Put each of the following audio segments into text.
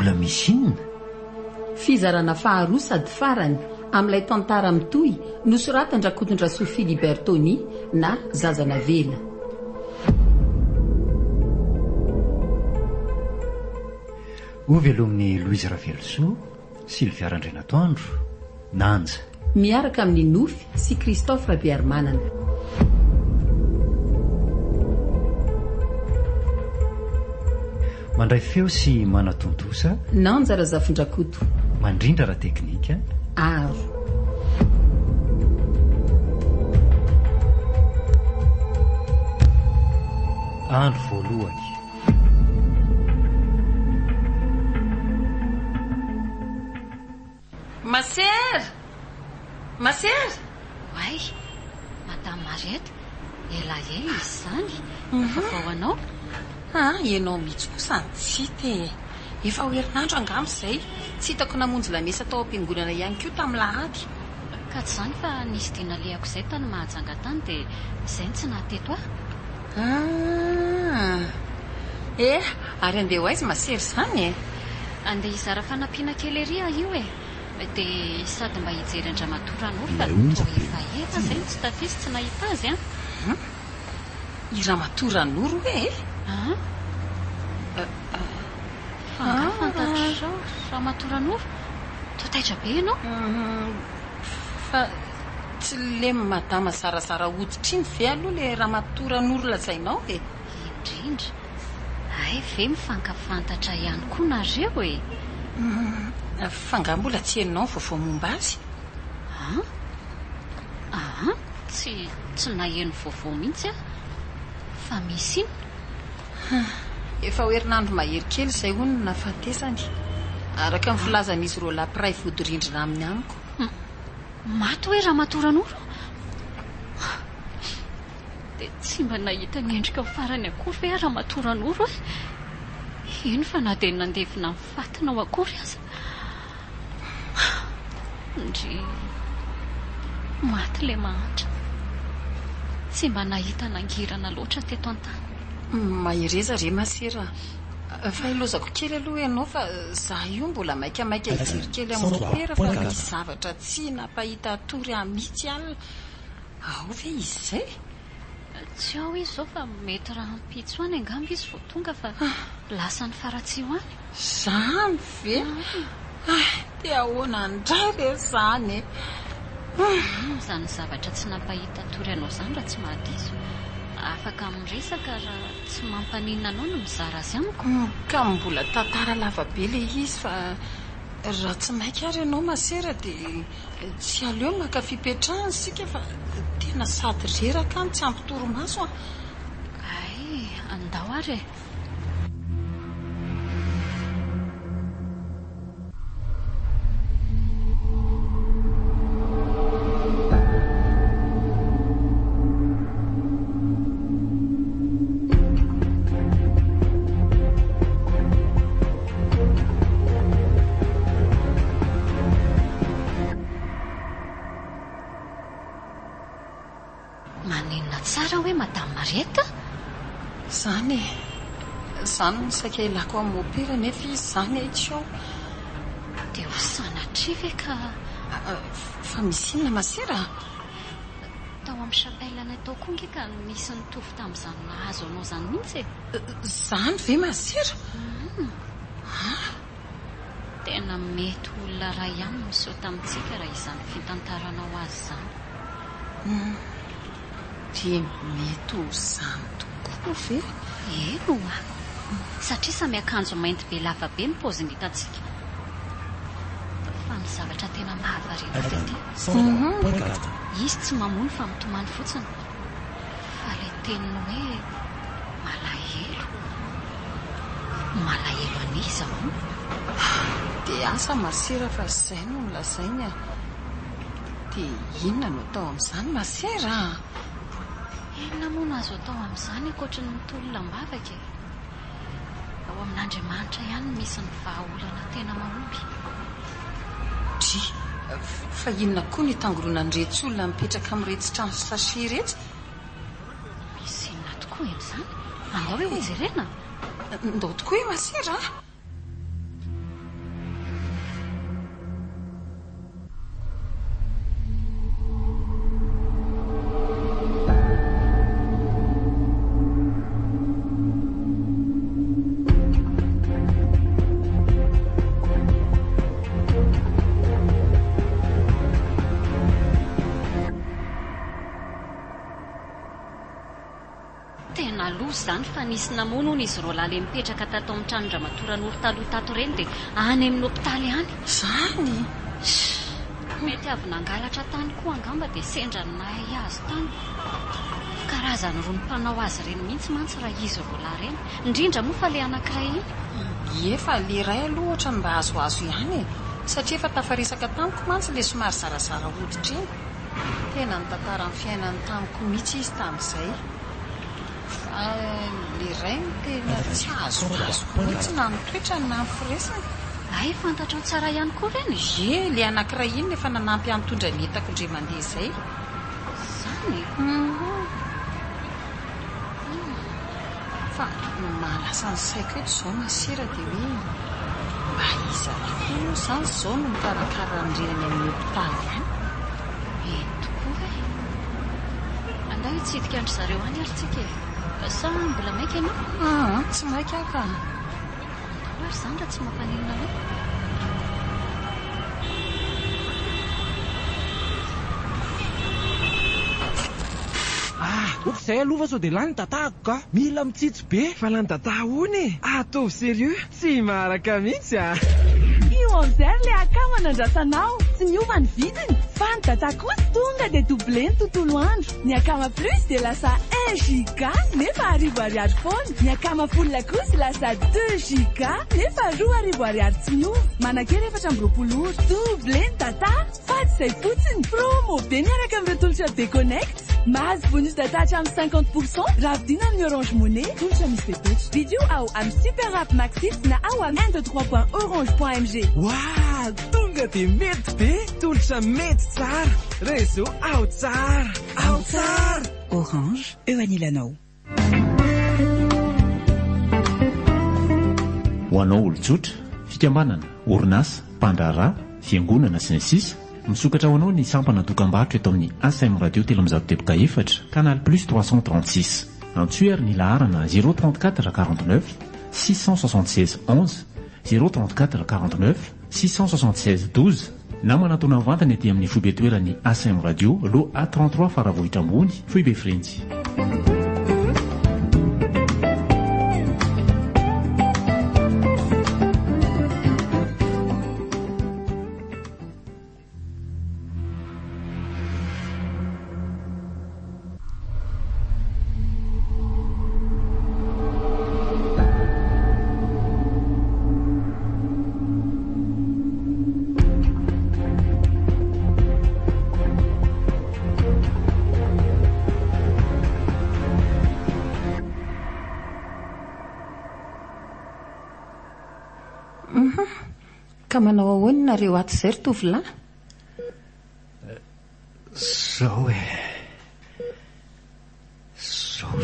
mbola misy inona? Fizarana faharoa sady farany amin'ilay tantara mitohy nosoratandrakotondra Sophie Libertoni na Zazana Vela. Ovy aloha amin'ny Louise Ravelso, Sylvia Randrenatoandro, Nanja. Miaraka amin'ny Nofy sy Christophe Rabearmanana. Mandray feo sy manatontosa Nanja Razafindrakoto. Mandrindra raha teknika Aro. andro voalohany. Maser! Wai, Madame Mariette, elaela izy zany. Vao anao? Ianao mihitsy kosa ny tsy te. Efa ho herinandro angamba izay. Tsy hitako namonjy lamesa tao am-piangonana ihany koa tamin'ny lahady. Ka tsy zany fa nisy dina lehako izay tany Mahajanga tany dia izay tsy nahateto Ary andeha ho aiza Masery izany Andeha hizara fanampiana kely ery io dia sady mba hijery Andramatoran'olo fa toa efa ela izay tsy tafisy tsy nahita azy I Ramatoran'olo Fantatra Ramatoran'olo toa taitra be ianao fa tsy le madama zarazara hoditra iny ve aloha le Ramatoran'olo lazainao indrindra ay ve mifankafantatra ihany koa nareo fa nga mbola tsy hainao vaovao momba azy tsy naheno vaovao mihitsy fa misy iny efa ho herinandro mahery kely izay hono no nafatesany araka ny filazan'izy ireo lapiray vodirindrina amin'ny amiko maty hoe Ramatoran'olo dia tsy mba nahita ny endrika farany akory ve Ramatoran'olo ino fa na dia nandevina mifatina ao akory aza ndry maty le mahatra tsy mba nahita nangirana loatra teto an-tany mahireza re Masera fa ilozako kely aloha ianao fa za io mbola maikamaika hijery kely amin'ny opera fa misy zavatra tsy napahita atory mihitsy alina ao ve izy izay tsy ao izy zao fa mety raha mpitso any angamba izy vao tonga fa lasa ny faratsy ho any zany ve dia ahoana ndray re zany zany zavatra tsy napahita atory anao zany raha tsy mahadiso afaka miresaka raha tsy mampaninina anao no mizara azy amiko ka mbola tantara lava be le izy fa raha tsy maika ary ianao Masera dia tsy aleo maka fipetrahana sika fa tena sady reraka any tsy ampitoromaso ay andao ary zany misaika ilako amin'ny opera nefa izy zany tsy ao dia ho sanatria ve ka fa misy inona Masera tao amin'ny chapelle tao koa nge ka nisy nitovy tamin'izany nahazo anao zany mihitsy zany ve Masera tena mety olona ray ihany miseho tamintsika raha izany fitantaranao azy zany dia mety ho zany tokoa ve eno satria samy akanjo mainty be lava be ny paoziny hitantsika fa ny zavatra tena mahavarina fety izy tsy mamono fa mitomany fotsiny fa le teniny hoe malahelo aniza ho dia asa Masera fa izay no milazainy dia inona no atao amin'izany Masera inona moa no azo atao amin'izany ankoatra ny tolona-mbavaka ao amin'Andriamanitra ihany misy ny vahaolana tena mahomby fa inona koa ny tangorona ny retsy olona mipetraka amin'iretsy trano sachet iretsy misy inona tokoa en'izany andao hoe hojerena ndao tokoa hoe Masera izany fa nisy namono hono izy roalaly mipetraka tato amin'ny tranondramatoran'olo taloha tato ireny dia any amin'ny hopitaly any. Zany mety avy nangalatra tany koa angamba dia sendra nahay azy tany. Karazany roa ny mpanao azy ireny mihitsy mantsy raha izy roalahy ireny, indrindra moa fa le anankiray iny. efa le ray aloha ohatra ny mba azoazo ihany satria efa tafarisaka tamiko mantsy le somary zarazara hoditra iny. Tena ny tantara ny fiainany tamiko mihitsy izy tamin'izay. Le ray ny tena tsy azo mihitsy na nitoetra na nifiresana. Ay, fantatrao tsara ihany koa reny. Le anankiray iny efa nanampy antondra ny entako ndre mandeha izay. Zany fa malasa ny saiko eto izao masira dia hoe mba iza tokoa izany izao no mikarakara nireny amin'ny hopitaly any. tokoa e. Andao hitsidika andry zareo any ary tsika e. Sa mbola maika ianao? Tsy maika ka. Ary zany raha tsy mampanenina anao. Oka izay aloha sao dia lany tatahako ka mila mitsitsy be fa lany tataha hony atovy sérieux tsy maraka mihitsy io amizay le akama nandrasanao tsy niova ny vidiny fa ny tataha kosa tonga dia doublé ny tontolo andro. Ny akama plus dia lasa 1 giga nefa 1000 foana. Ny akama full kosa lasa 2 giga nefa 2000 tsy miova. Manakely 420 ora doublé ny tataha fa tsy izay fotsiny promo be miaraka amin'ireo tolotra be connect. Mahazo bonus data hatramin'ny 50% raha vidina amin'ny Orange Money tolotra misy bebetra. Vidéo ao amin'ny Super App Maxis na ao amin'ny 123.orange.mg. Wow, tonga dia mety be tolotra mety tsara réseau ao tsara ao tsara. Orange, eo anilanao. Ho anao olon-tsotra, fikambanana, orinasa, mpandraharaha, fiangonana sy ny sisa misokatra ho anao ny sampana dokam-barotra eto amin'ny ASM Radio telo amin'ny zato teboka efatra canal plus 336 antsoer ny laharana 034 49 676 11 034 49 676 12 na manatona vantany aty amin'ny foibe toerany ASM Radio lo A33 faravohitra ambony foibe Frenzy. Ka manao ahoana nareo ato izay ry tovolahy? Zao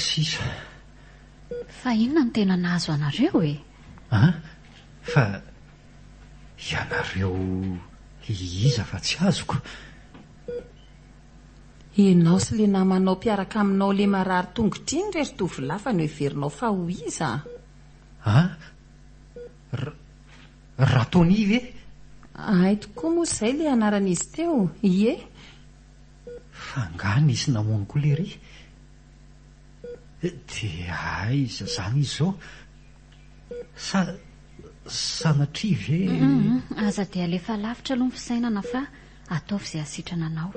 sisa. Fa inona ny tena nahazo anareo e? Fa ianareo iza fa tsy azoko. Ianao sy le namanao mpiaraka aminao le marary tongotra iny ry tovolahy fa no heverinao fa ho iza? Ratoni ve? Ay tokoa moa izay le anaran'izy teo. Ie. Fa nga nisy namono koa le ry. Dia aiza zany izy zao? Sanatria ve? Aza dia alefa lavitra aloha ny fisainana fa ataovy izay asitrana anao.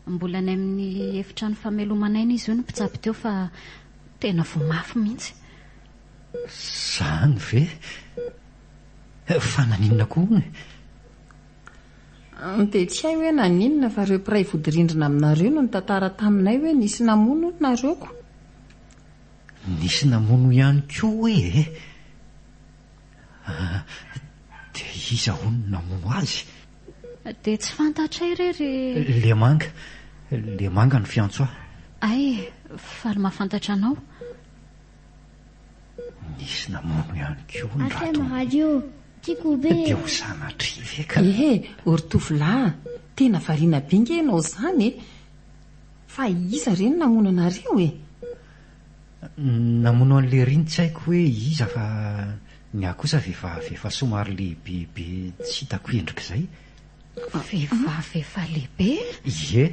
Mbola ny amin'ny efitrano famelomanaina izy io no mpitsapy teo fa tena voamafy mihitsy. Zany ve? Fa naninona koa hono? Dia tsy hay hoe naninona fa ireo mpiray vodirindrina aminareo no nitantara taminay hoe nisy namono nareoko. Nisy namono ihany koa hoe? Dia iza hono namono azy? Dia tsy fantatra irery. Le manga ny fiantso ahy. Ay, faly mahafantatra anao. Nisy namono ihany koa ny ASM Radio tiako be. Dia ho sanatria ve ka? Ry tovolahy, tena variana be nge ianao zany e. Fa iza reny namono anareo e? Namono an'le riny tsy haiko hoe iza fa ny ahy kosa vefa somary lehibe tsy hitako endrika izay. Vehivavy efa lehibe? Ie,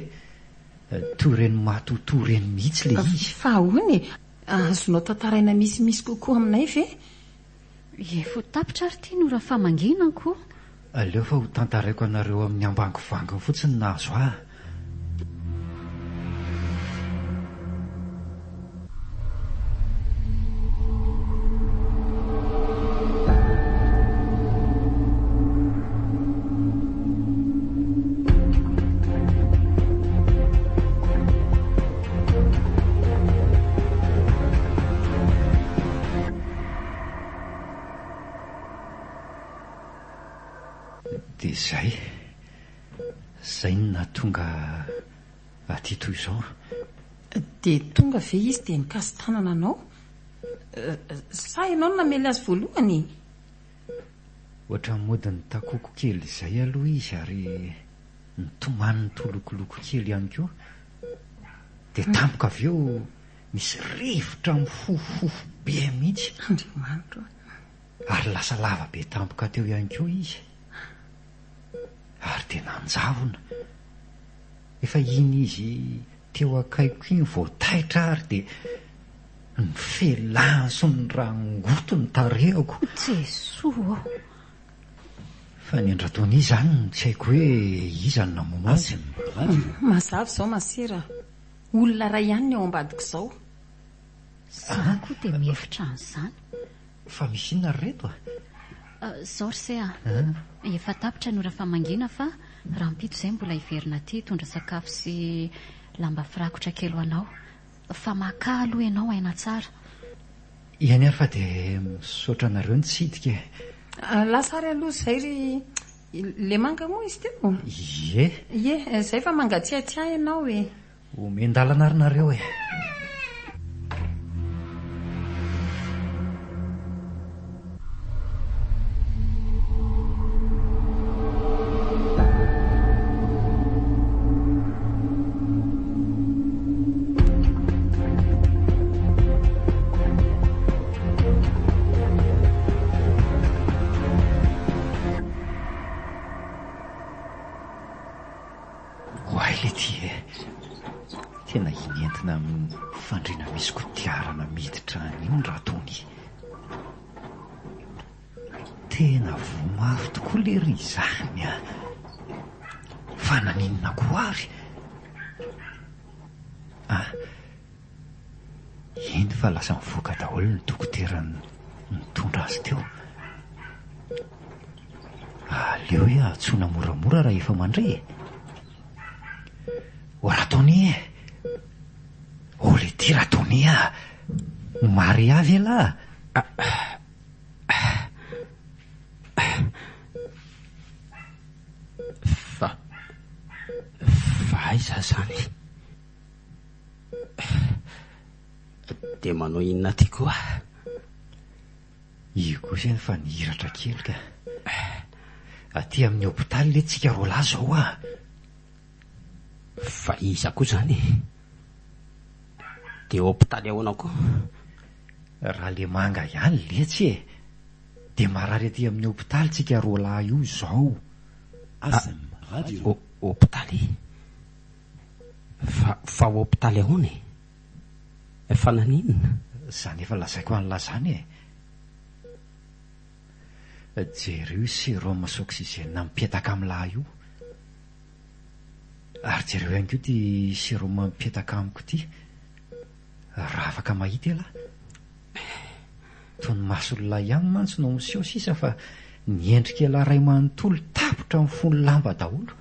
toreny matotoreny mihitsy le izy. Fa hono e, azonao tantaraina misimisy kokoa aminay ve? Efo tapitra ary tia no raha famanginako. Aleo fa ho tantaraiko anareo amin'ny ambangovangony fotsiny na azo ah. Dia zay no nahatonga aty toy izao. Dia tonga ve izy dia mikasy tanana anao? Sa ianao no namely azy voalohany? Ohatra mody ny takoko kely izay aloha izy ary nitomany ny tolokoloko kely ihany koa. Dia tampoka avy eo misy rivotra mihohoho be mihitsy. Andriamanitra. Ary lasa lava be tampoka teo ihany koa izy. Ary tena anjavona. Efa iny izy teo akaiko iny voataitra ary dia ny felany sy ny rangoto ny tarehako. Jesoa! Fa ny andratony izany tsy haiko hoe iza no namono azy. Mazava izao Masera. Olona ray ihany ny ao ambadiko izao. Zaho koa dia mihevitra an'izany. Fa misy inona ry reto a? Zao ry efa tapitra no raha famangina fa raha mpito izay mbola hiverina aty tondra sakafo sy lamba firakotra kely ho anao. Fa maka aloha ianao aina tsara. Ihany ary fa dia misaotra anareo ny tsidika. Lasa ary aloha izay ry le manga moa izy teo. Ie, izay fa mangatsiatsiahy ianao e. Omendalana ary nareo e. Tena inentina amin'ny fandriana misy kodiarana miditra iny raha tony. Tena vomafy tokoa le ry izany a. Fa naninona koa ary. Iny fa lasa mivoaka daholo ny dokoterany mitondra azy teo. Aleo hoe atsona moramora raha efa mandray. O Ratony e! O le ty Ratony a! Mary avy ela! Fa aiza zany? Dia manao inona ty koa? Io kosa fa nihiratra kely ka. Aty amin'ny hôpitaly le tsika roa lahy zao a. Fa iza koa zany? Dia hôpitaly ahoana koa? Raha le manga ihany letsy e. Dia marary aty amin'ny hôpitaly tsika roa lahy io zao. Hôpitaly? Fa hôpitaly ahoana e? Efa naninona? Zany efa lazaiko an'la zany e. Jereo sérum sy oxygène mipetaka amin'ny lahy io. Ary jereo ihany koa ty sérum mipetaka amiko ty. Raha afaka mahita ela. Toy ny mason'olona ihany mantsy no miseho sisa fa niendrika ela ray manontolo tapotra amin'ny fony lamba daholo.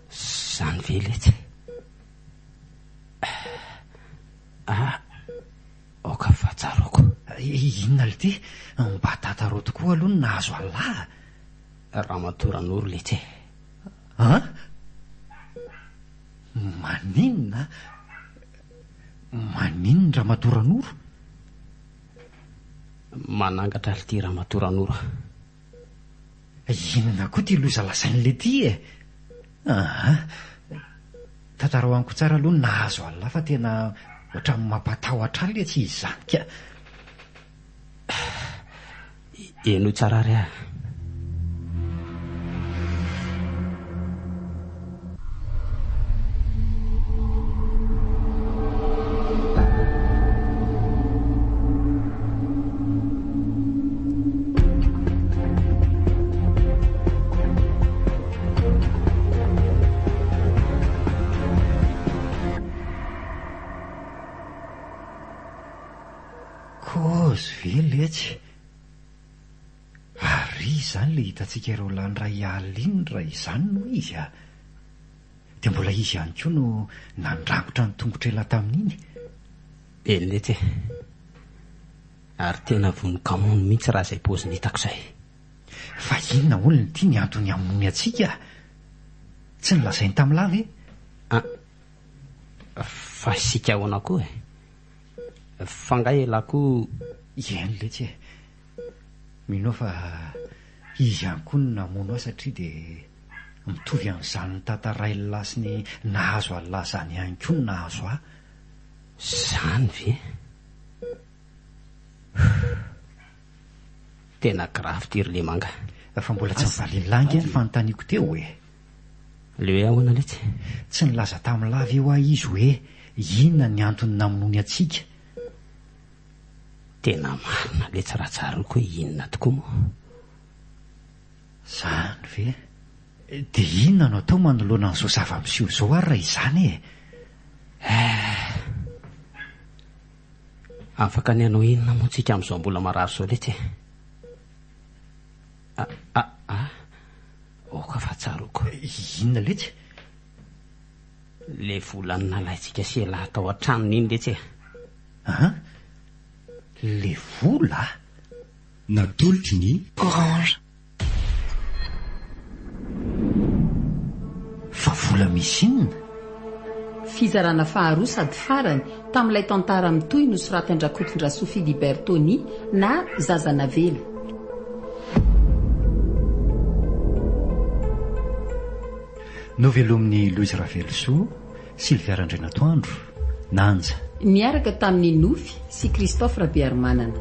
Zany ve letsy? Oka fa tsaroko. Inona le ty? Mba tataro tokoa aloha no nahazo alahy. Ramatoran'oro letsy. Maninona? Maninona Ramatoran'oro? Manangatra le ty Ramatoran'oro. Inona koa ty loza lazain'le ty e? Tantaro amiko tsara aloha nahazo alahy fa tena ohatran'ny mampatahotra le tsy izy zany ka. Eno tsara ry a. ry izany le hitantsika ireo lanyray aliny raha izany no izy a. Dia mbola izy ihany koa no nandrangotra ny tongotr'ela tamin'iny. Eny letsy ary tena vonin-kamono mihitsy raha izay paoziny hitako izay. Fa inona olona ity ny antony amony antsika? Tsy nilazainy tamin'ny lava e? Fa sika ahoana koa e. Fangay ela koa. Eny letsy e. Mino fa izy ihany koa no namono ahy satria dia mitovy amin'izany ny tantaray lasiny nahazo alazany ihany koa no nahazo ahy. Zany ve? Tena grave tiry le manga. Fa mbola tsy mivalinlangy ny fanontaniako teo e. Le hoe ahoana letsy? Tsy nilaza tamin'ny lava eo ahy izy hoe inona ny antony namonony antsika. Tena marina letsy raha tsara koa inona tokoa moa. Zany ve? Dia inona no atao manoloana n'izao zava-miseho izao ary raha izany e? Afaka ny hanao inona moa tsika amin'izao mbola marary izao letsy e. Oka fa tsaroko. Inona letsy? Le volany nalaintsika sy ela tao an-tranony iny letsy e. Le vola? Natolotry ny Orange. Fa vola misy inona? Fizarana faharoa sady farany tamin'ilay tantara mitoy no soratandrakotondra Sophie di Bertoni na Zazana Velo. Novelomin'ny Louise Ravelsoa, Sylvia Randrenatoandro, Nanja. Niaraka tamin'ny Nofy sy Christophe Rabearmanana.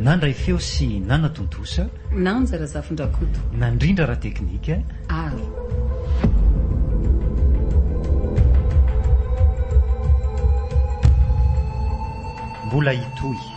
Nandray feo sy Nana Tontosa. Nanja Razafondrakoto. Nandrindra raha teknika. Aro. Mbola hitohy.